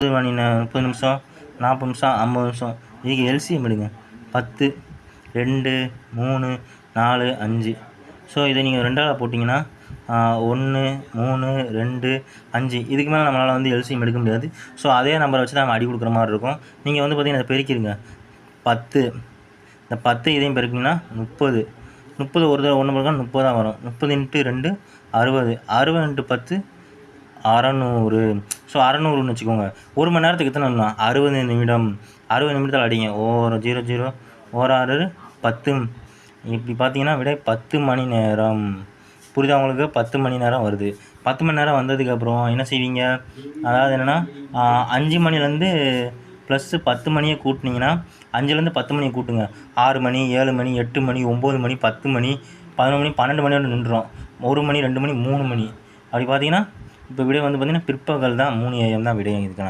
30 நிமிஷம், 40 நிமிஷம், 50 நிமிஷம். இதுக்கு எல்சிஎம் எடுங்க. 10, 2, 3, 4, 5. ஸோ இதை நீங்கள் 2ஆல் போட்டிங்கன்னா 1, 3, 2, 5. இதுக்கு மேலே நம்மளால் வந்து எல்சிஎம் எடுக்க முடியாது. ஸோ அதே நம்பரை வச்சு தான் நம்ம அடி கொடுக்குற மாதிரி இருக்கும். நீங்கள் வந்து பார்த்திங்கன்னா இதை பெருக்கிடுங்க. 10, இந்த 10 இதையும் பெருக்கிங்கன்னா 30. 30 ஒரு தடவை 1 பெருக்கா 30 தான் வரும். 30 × 2 60. 60 × 10 600. ஸோ 600ன்னு வச்சுக்கோங்க. 1 மணி நேரத்துக்கு எத்தனை நிமிடம்? 60 நிமிடம். 60 நிமிடத்தில் அடிங்க. 0 1 6 10. இப்படி பார்த்தீங்கன்னா விடை 10 மணி நேரம். புரியுதா உங்களுக்கு? 10 மணி நேரம் வருது. 10 மணி நேரம் வந்ததுக்கப்புறம் என்ன செய்வீங்க? அதாவது என்னென்னா 5 மணிலேருந்து ப்ளஸ்ஸு 10 மணியை கூட்டினீங்கன்னா 5லேருந்து 10 மணியை கூட்டுங்க. 6 மணி, 7 மணி, 8 மணி, 9 மணி, 10 மணி, 11 மணி, 12 மணியோடு நின்றுடும். 1 மணி, 2 மணி, 3 மணி. அப்படி பார்த்தீங்கன்னா இப்போ விடை வந்து பார்த்திங்கன்னா பிற்பகல் தான். 3 AM தான் விடை இதுக்கான